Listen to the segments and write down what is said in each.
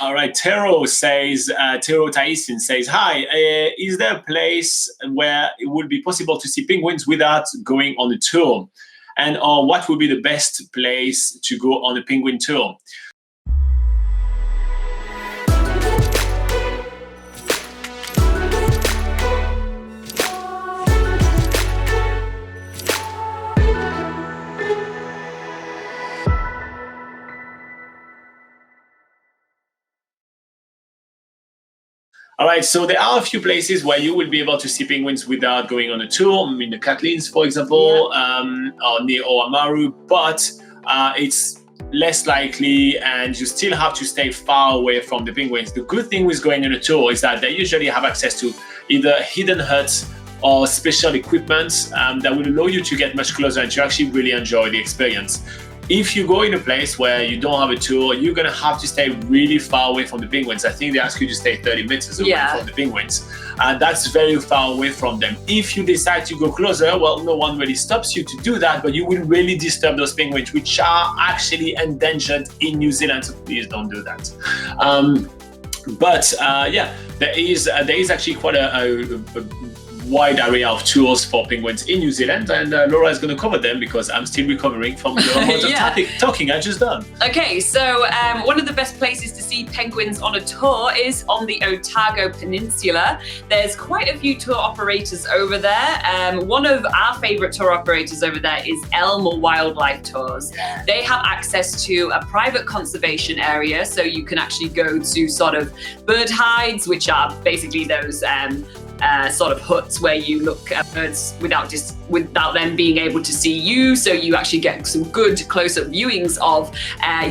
All right, Tero Taisin says, hi, is there a place where it would be possible to see penguins without going on a tour? And or what would be the best place to go on a penguin tour? All right, so there are a few places where you will be able to see penguins without going on a tour. I mean, the Catlins, for example, or near Oamaru, but it's less likely and you still have to stay far away from the penguins. The good thing with going on a tour is that they usually have access to either hidden huts or special equipment that will allow you to get much closer and to actually really enjoy the experience. If you go in a place where you don't have a tour, you're going to have to stay really far away from the penguins. I think they ask you to stay 30 meters away from the penguins. And that's very far away from them. If you decide to go closer, well, no one really stops you to do that, but you will really disturb those penguins, which are actually endangered in New Zealand. So please don't do that. There is actually quite a wide area of tours for penguins in New Zealand, and Laura is going to cover them because I'm still recovering from the amount of talking I just done. Okay, so one of the best places to see penguins on a tour is on the Otago Peninsula. There's quite a few tour operators over there. One of our favourite tour operators over there is Elm Wildlife Tours. They have access to a private conservation area, so you can actually go to sort of bird hides, which are basically those sort of huts where you look at birds without them being able to see you. So you actually get some good close-up viewings of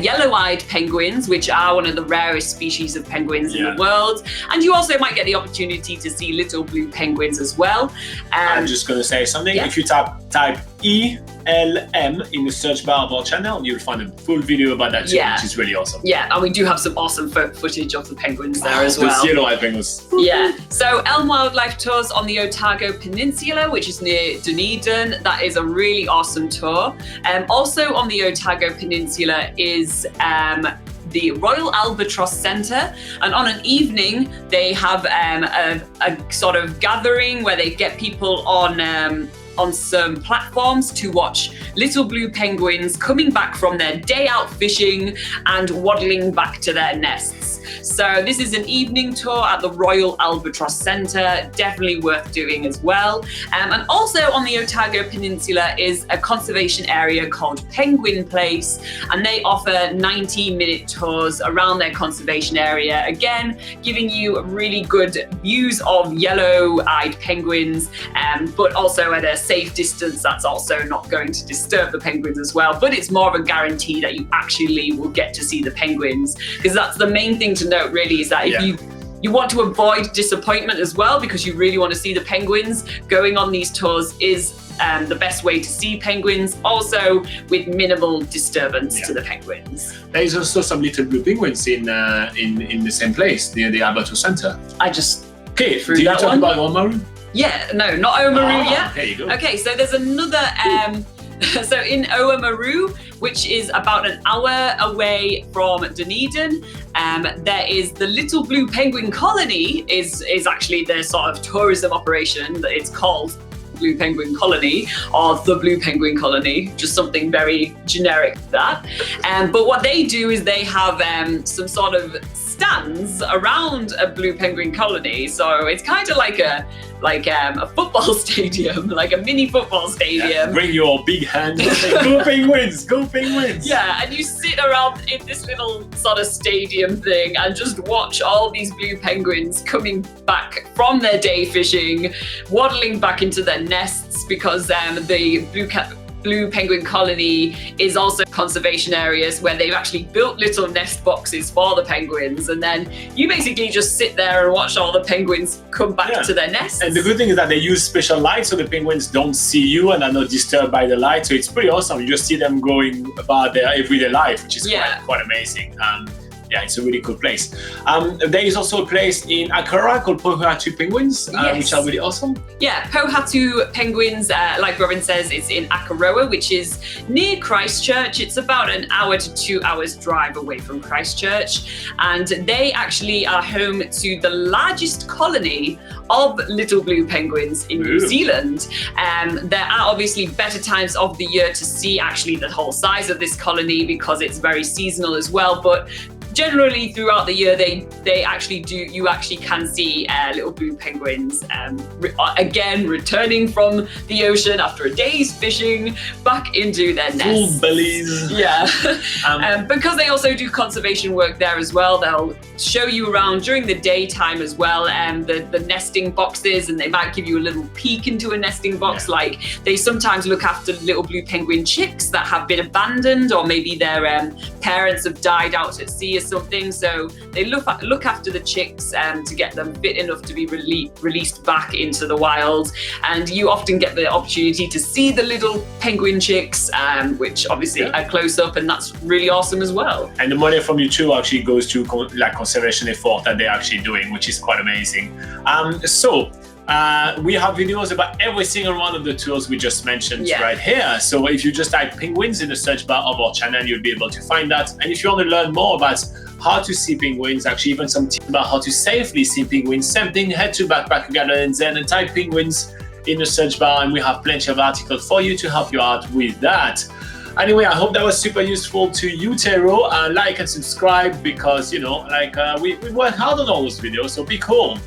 yellow-eyed penguins, which are one of the rarest species of penguins in the world. And you also might get the opportunity to see little blue penguins as well. I'm just going to say something. If you type ELM in the search bar of our channel, you'll find a full video about that too, which is really awesome. Yeah, and we do have some awesome footage of the penguins there as well. The yellow-eyed penguins. Yeah, so Elm Wildlife Tours on the Otago Peninsula, which is near Dunedin. That is a really awesome tour. Also on the Otago Peninsula is the Royal Albatross Centre, and on an evening they have a sort of gathering where they get people on some platforms to watch little blue penguins coming back from their day out fishing and waddling back to their nests. So this is an evening tour at the Royal Albatross Centre, definitely worth doing as well. And also on the Otago Peninsula is a conservation area called Penguin Place, and they offer 90-minute tours around their conservation area, again giving you really good views of yellow-eyed penguins, but also at a safe distance that's also not going to disturb the penguins as well. But it's more of a guarantee that you actually will get to see the penguins, because that's the main thing to note really, is that if you want to avoid disappointment as well, because you really want to see the penguins, going on these tours is the best way to see penguins, also with minimal disturbance to the penguins. There is also some little blue penguins in the same place near the Albatross Centre. I just did you talk about Oamaru? Yeah, no, not Oamaru yet. There you go. Okay, so there's another so in Oamaru, which is about an hour away from Dunedin, there is the Little Blue Penguin Colony is actually their sort of tourism operation. It's called Blue Penguin Colony or the Blue Penguin Colony, just something very generic that. But what they do is they have some sort of stands around a blue penguin colony. So it's kind of like a football stadium, like a mini football stadium. Yeah, bring your big hand and say, go penguins, go penguins. Yeah, and you sit around in this little sort of stadium thing and just watch all these blue penguins coming back from their day fishing, waddling back into their nests, because the Blue Penguin Colony is also conservation areas where they've actually built little nest boxes for the penguins, and then you basically just sit there and watch all the penguins come back to their nests. And the good thing is that they use special light so the penguins don't see you and are not disturbed by the light, so it's pretty awesome. You just see them going about their everyday life, which is quite amazing. yeah, it's a really cool place. There is also a place in Akara called Pohatu Penguins, which are really awesome. Yeah, Pohatu Penguins, like Robin says, it's in Akaroa, which is near Christchurch. It's about an hour to 2 hours drive away from Christchurch. And they actually are home to the largest colony of little blue penguins in New Zealand. There are obviously better times of the year to see actually the whole size of this colony because it's very seasonal as well. But generally throughout the year, they actually do. You actually can see little blue penguins again returning from the ocean after a day's fishing back into their nests. Full bellies. Yeah, because they also do conservation work there as well. They'll show you around during the daytime as well, the nesting boxes, and they might give you a little peek into a nesting box. Yeah. Like they sometimes look after little blue penguin chicks that have been abandoned, or maybe their parents have died out at sea or something. So they look after the chicks to get them fit enough to be released back into the wild. And you often get the opportunity to see the little penguin chicks, which obviously are close up, and that's really awesome as well. And the money from you too actually goes to conservation effort that they're actually doing, which is quite amazing. We have videos about every single one of the tours we just mentioned right here. So if you just type penguins in the search bar of our channel, you'll be able to find that. And if you want to learn more about how to see penguins, actually even some tips about how to safely see penguins, same thing, head to BackpackerGuide.NZ and type penguins in the search bar, and we have plenty of articles for you to help you out with that. Anyway, I hope that was super useful to you, Tero. Like and subscribe because, we work hard on all those videos, so be cool.